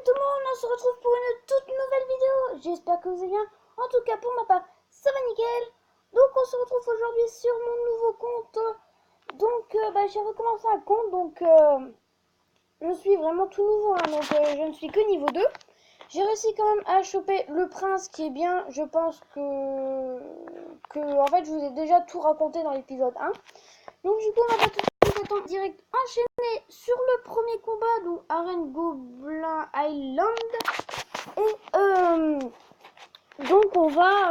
tout le monde, on se retrouve pour une toute nouvelle vidéo. J'espère que vous allez bien. En tout cas, pour ma part, ça va nickel. Donc, on se retrouve aujourd'hui sur mon nouveau compte. Donc, j'ai recommencé un compte. Donc, je suis vraiment tout nouveau. Donc, je ne suis que niveau 2. J'ai réussi quand même à choper le prince qui est bien. Je pense en fait, je vous ai déjà tout raconté dans l'épisode 1. Donc, du coup, on va pas tout de suite attendre direct enchaîner sur le premier combat, donc Arène Gobelin Island. Et donc on va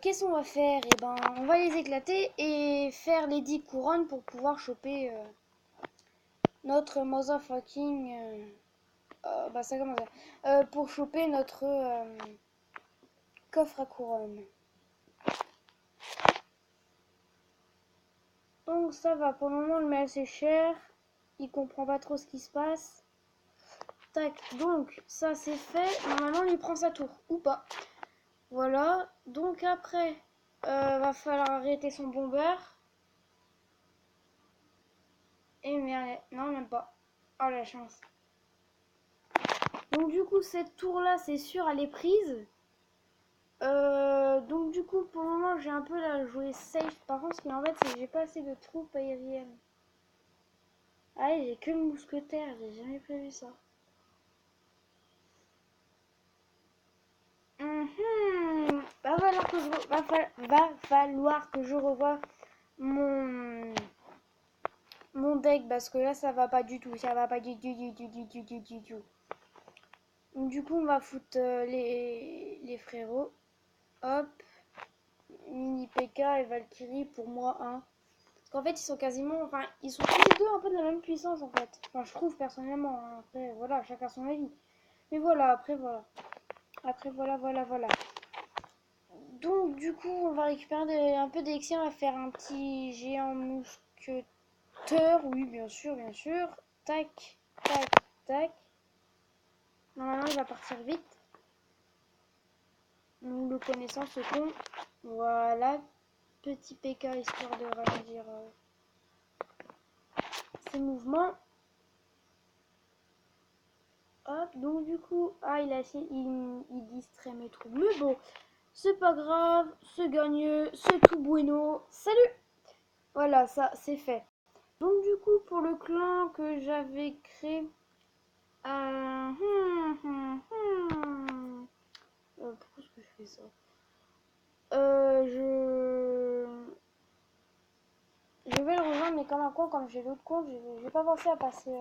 qu'est-ce qu'on va faire? Et ben on va les éclater et faire les 10 couronnes pour pouvoir choper notre motherfucking ça commence pour choper notre coffre à couronne. Donc ça va, pour le moment on le met assez cher, il comprend pas trop ce qui se passe. Tac, donc ça c'est fait, normalement il prend sa tour, ou pas. Voilà, donc après, va falloir arrêter son bomber. Et merde, non même pas. Oh la chance. Donc du coup cette tour là c'est sûr elle est prise. Donc du coup pour le moment j'ai un peu la jouer safe. Par contre ce qui m'embête c'est que j'ai pas assez de troupes aériennes. Ah j'ai que le mousquetaire, j'ai jamais prévu ça. Va falloir que je revoie mon deck parce que là ça va pas du tout, ça va pas du tout. Donc, du coup on va foutre les frérots. Hop, Mini PK et Valkyrie pour moi 1. Parce qu'en fait ils sont quasiment, enfin ils sont tous les deux un peu de la même puissance en fait. Enfin je trouve personnellement, hein. Après voilà, chacun son avis. Mais voilà, après voilà. Après voilà. Donc du coup on va récupérer un peu d'élixir, on va faire un petit géant mousquetaire. Oui bien sûr. Tac, tac. Normalement il va partir vite. Nous le connaissons ce con. Voilà. Petit PK histoire de ralentir ses mouvements. Hop, donc du coup, il distrait mes troupes. Mais bon, c'est pas grave, c'est gagné, c'est tout bueno. Salut! Voilà, ça, c'est fait. Donc du coup, pour le clan que j'avais créé... pourquoi est-ce que je fais ça? Je vais le rejoindre, mais comme un con, comme j'ai l'autre compte, j'ai pas pensé à passer...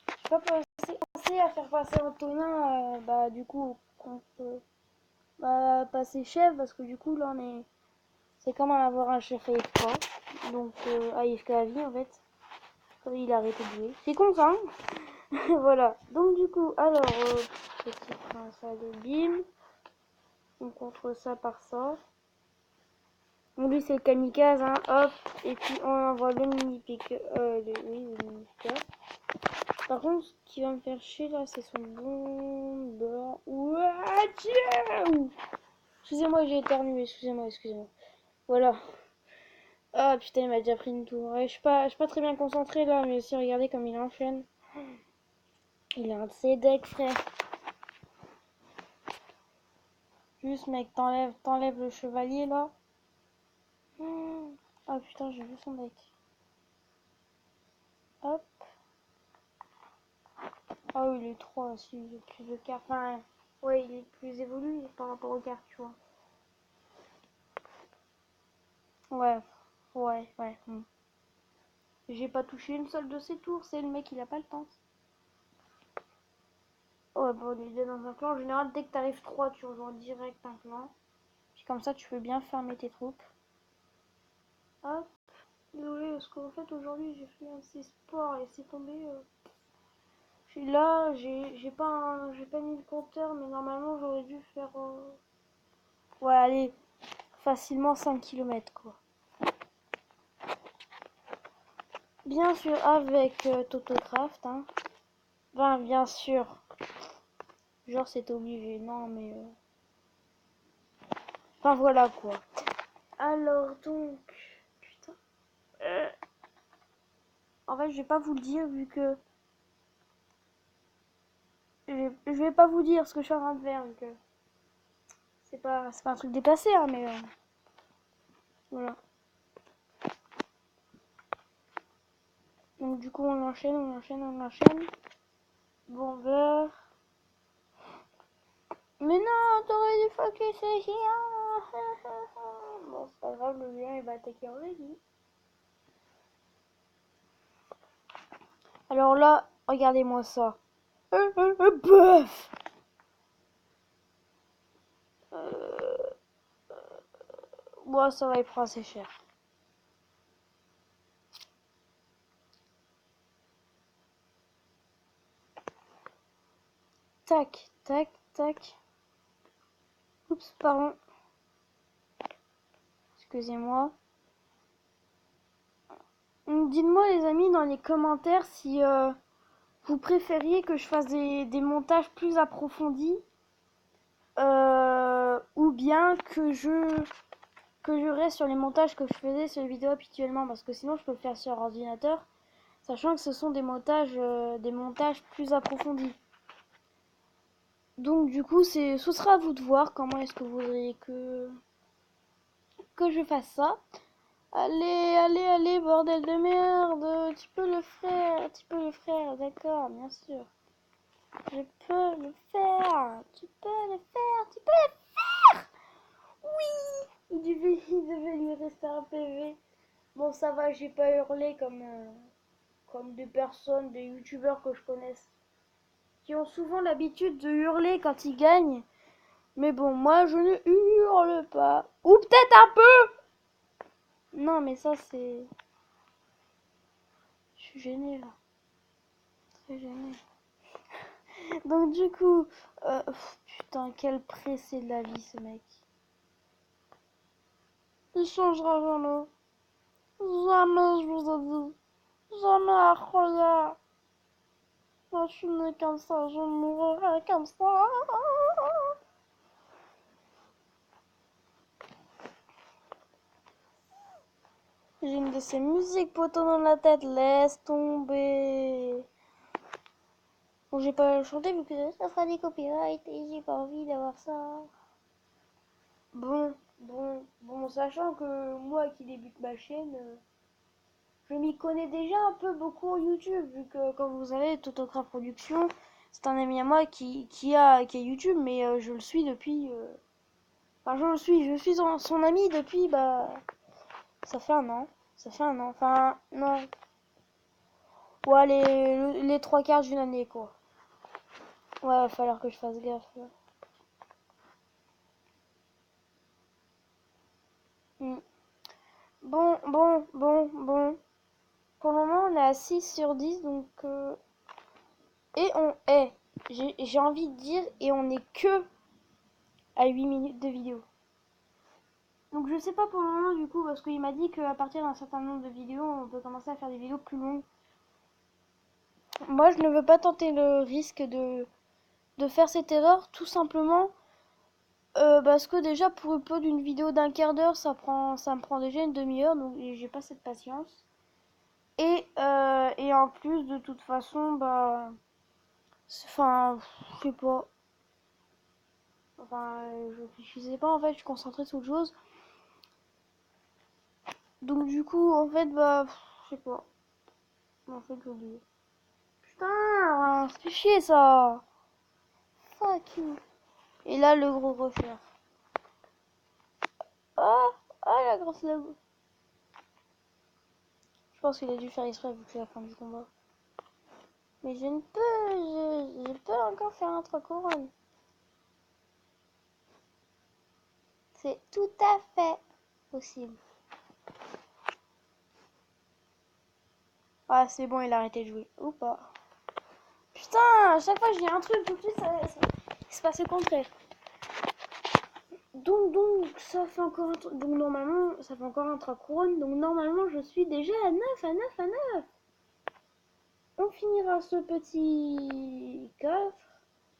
j'ai pas pensé à faire passer Antonin, du coup, contre... passer chef, parce que du coup, là, c'est quand même avoir un chef AFK. Donc, AFK à vie, en fait. Il a arrêté de jouer. C'est con, ça, hein. Voilà. Donc, du coup, alors... petit prince, allez, bim. On contre ça par ça. Donc, lui, c'est le kamikaze, hein. Hop. Et puis, on envoie le mini-pick. Le mini-pick. Par contre, ce qui va me faire chier, là, c'est son bomber. Ouah, tiens. Excusez-moi, j'ai éternué. Excusez-moi. Voilà. Ah putain, il m'a déjà pris une tour. Ouais, je suis pas très bien concentré là, mais si regardez comme il enchaîne. Il a un de ses decks, frère. Juste, mec, t'enlèves le chevalier là. Ah putain, j'ai vu son deck. Hop. Ah oui, il est 3 si il est plus de cartes. Enfin, ouais, il est plus évolué par rapport aux cartes, tu vois. Ouais. J'ai pas touché une seule de ses tours, c'est le mec, il a pas le temps. Ouais, bon, il est dans un clan. En général, dès que t'arrives 3, tu rejoins direct un clan. Puis comme ça, tu peux bien fermer tes troupes. Hop. Désolé, parce qu'en fait, aujourd'hui, j'ai fait un de ces sports et c'est tombé. Je suis là, j'ai pas mis le compteur, mais normalement, j'aurais dû faire. Ouais, allez, facilement 5 km, quoi. Bien sûr, avec Totocraft, hein. Ben, bien sûr. Genre, c'est obligé. Non, mais. Enfin, voilà, quoi. Alors, donc. Putain. En fait, je vais pas vous le dire vu que je vais pas vous dire ce que je suis en train de faire. Donc, c'est pas un truc déplacé, hein, mais voilà. Donc du coup on enchaîne. Bon vert. Mais non, t'aurais dû focus ici. Bon, c'est pas grave, le lion il va attaquer en régie. Alors là, regardez-moi ça. Bœuf. Moi, ça va, il prend assez cher. Tac, tac, tac. Oups, pardon. Excusez-moi. Dites-moi les amis dans les commentaires si vous préfériez que je fasse des montages plus approfondis ou bien que je reste sur les montages que je faisais sur les vidéos habituellement, parce que sinon je peux le faire sur ordinateur, sachant que ce sont des montages plus approfondis. Donc du coup ce sera à vous de voir comment est-ce que vous voudriez que je fasse ça. Allez, bordel de merde, tu peux le faire, d'accord, bien sûr. Je peux le faire, tu peux le faire. Oui, il devait lui rester un PV. Bon, ça va, j'ai pas hurlé comme des personnes, des youtubeurs que je connaisse, qui ont souvent l'habitude de hurler quand ils gagnent. Mais bon, moi, je ne hurle pas. Ou peut-être un peu. Non, mais ça, c'est... Je suis gênée, là. Très gênée. Donc, du coup... putain, quel pressé de la vie, ce mec. Il changera jamais. Jamais, je vous ai dit. Jamais, incroyable. Moi, je suis née comme ça, je mourrai comme ça. J'ai une de ces musiques poteau dans la tête, laisse tomber. Bon, j'ai pas chanté vu que ça fera des copyrights et j'ai pas envie d'avoir ça. Bon, sachant que moi qui débute ma chaîne, je m'y connais déjà un peu beaucoup en YouTube, vu que, comme vous savez, Totocraft Production, c'est un ami à moi qui a YouTube, mais je le suis depuis... Enfin, je suis son ami depuis, bah... Ça fait un an. Enfin, non. Ouais, les trois quarts d'une année, quoi. Ouais, va falloir que je fasse gaffe. Là. Mm. Bon. Pour le moment, on est à 6 sur 10, donc... Et on est... J'ai envie de dire, et on est que à 8 minutes de vidéo. Donc je sais pas pour le moment, du coup, parce qu'il m'a dit qu'à partir d'un certain nombre de vidéos, on peut commencer à faire des vidéos plus longues. Moi, je ne veux pas tenter le risque de faire cette erreur, tout simplement... parce que déjà pour upload d'une vidéo d'un quart d'heure, ça me prend déjà une demi-heure, donc j'ai pas cette patience. Et en plus, de toute façon, bah, enfin, je sais pas. Enfin, je sais pas en fait, je suis concentrée sur autre chose. Donc du coup, en fait, bah, je sais pas. En fait, j'ai oublié. Putain, c'est chier ça. Fuck you. Et là, le gros refaire. Ah, la grosse logo. Je pense qu'il a dû faire exprès vu que c'est la fin du combat. Mais je ne peux, je peux encore faire un 3 couronnes. C'est tout à fait possible. Ah, c'est bon, il a arrêté de jouer. Ou pas. Putain, à chaque fois je dis un truc, tout de suite, il se passe le contraire. Donc, ça fait encore un truc. Donc, normalement, ça fait encore un 3 couronnes. Donc, normalement, je suis déjà à 9, à 9, à 9. On finira ce petit coffre.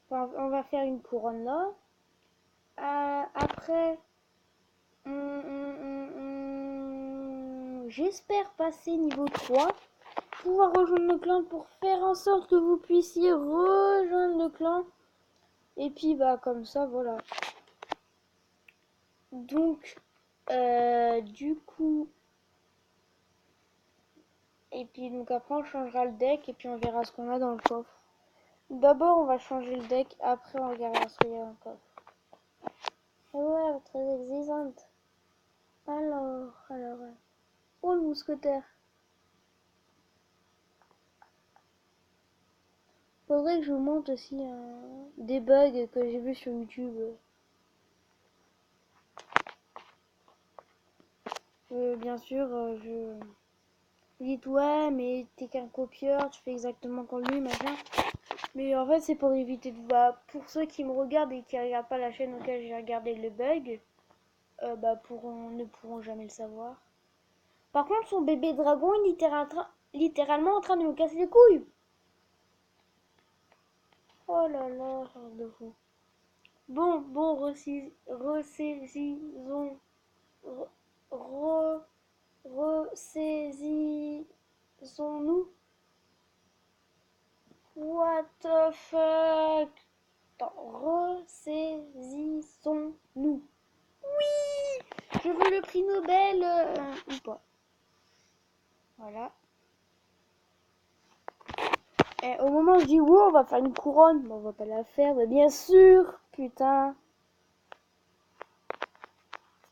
Enfin, on va faire une couronne là. Après, j'espère passer niveau 3. Pouvoir rejoindre le clan pour faire en sorte que vous puissiez rejoindre le clan. Et puis bah comme ça, voilà. Donc, du coup, et puis donc après on changera le deck et puis on verra ce qu'on a dans le coffre. D'abord on va changer le deck, après on regardera ce qu'il y a dans le coffre. Et ouais, très exigeante. Alors. Oh le mousquetaire. Faudrait que je vous montre aussi des bugs que j'ai vus sur YouTube. Bien sûr, je... Vous dites ouais, mais t'es qu'un copieur, tu fais exactement comme lui, machin. Mais en fait, c'est pour éviter de... Bah, pour ceux qui me regardent et qui regardent pas la chaîne auquel j'ai regardé le bug, ne pourront jamais le savoir. Par contre, son bébé dragon est littéralement en train de me casser les couilles. Oh là là, genre de fou. Bon, ressaisissons... Ressaisissons-nous. What the fuck? Attends, ressaisissons-nous. Oui! Je veux le prix Nobel ou pas. Voilà. Et au moment où je dis wow, on va faire une couronne, bon, on va pas la faire, mais bien sûr, putain.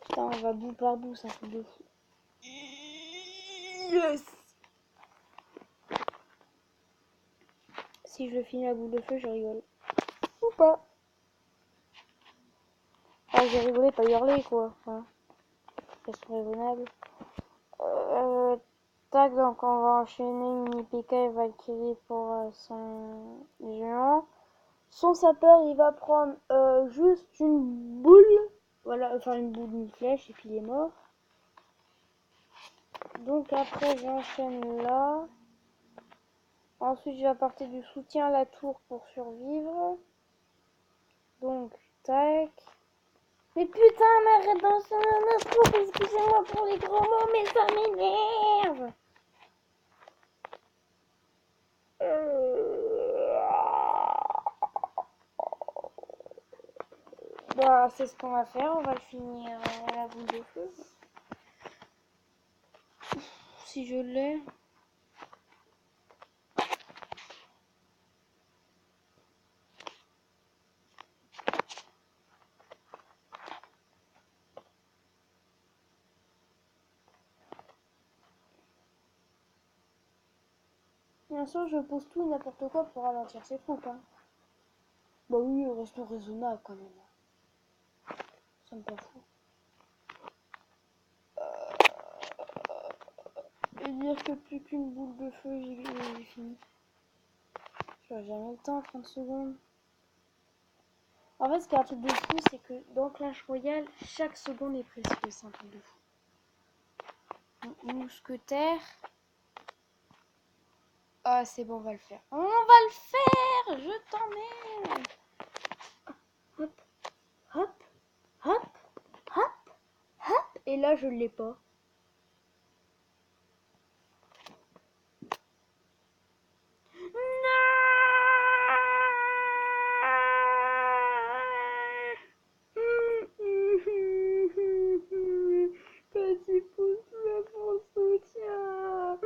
Putain, on va bout par bout, ça fait de fou. Yes! Si je finis la boule de feu, je rigole. Ou pas. Ah, j'ai rigolé, pas hurler, quoi. Hein. Question raisonnable. Tac, donc on va enchaîner Mini-PK et Valkyrie pour son géant. Son sapeur, il va prendre juste une boule. Voilà, enfin une boule, une flèche, et puis il est mort. Donc après, j'enchaîne là. Ensuite, je vais apporter du soutien à la tour pour survivre. Donc, tac. Mais putain, ma rédemption, excusez-moi pour les gros mots, mais ça m'énerve. Bah, c'est ce qu'on va faire, on va le finir à la boule de feu. Si je l'ai. Bien sûr, je pose tout et n'importe quoi pour ralentir ses troupes. Hein. Bah oui, restons raisonnables quand même. Ça me pas fou. Et dire que plus qu'une boule de feu, j'ai fini. J'aurai jamais le temps, 30 secondes. En fait, ce qui est un truc de fou, c'est que dans Clash Royale, chaque seconde est précieuse. C'est un truc de fou. Mousquetaire. Ah, c'est bon, on va le faire. On va le faire! Je t'emmerde! Hop, hop, hop, hop, hop. Et là, je l'ai pas. Petit pouce bleu pour soutien.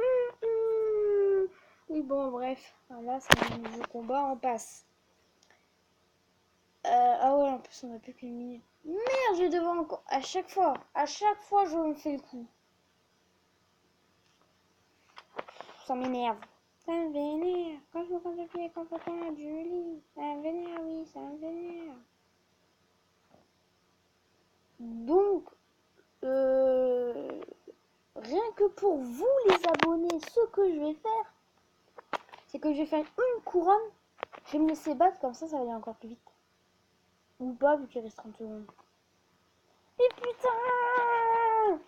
Oui, bon, bref. Là, c'est un nouveau combat, on passe. Ah ouais, en plus, on a plus qu'une minute. Merde, je vais devoir encore... À chaque fois, je me fais le coup. Ça m'énerve. Ça me vénère. Quand je me compte le pied, quand je me Julie. Ça me vénère, oui, ça me vénère. Donc, rien que pour vous, les abonnés, ce que je vais faire, c'est que je vais faire une couronne. Je vais me laisser battre, comme ça va aller encore plus vite. Ou pas, vu qu'il reste 30 secondes. Et putain!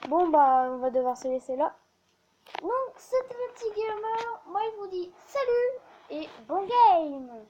Bon, bah, on va devoir se laisser là. Donc, c'était le petit gamer. Moi, je vous dis salut et bon game!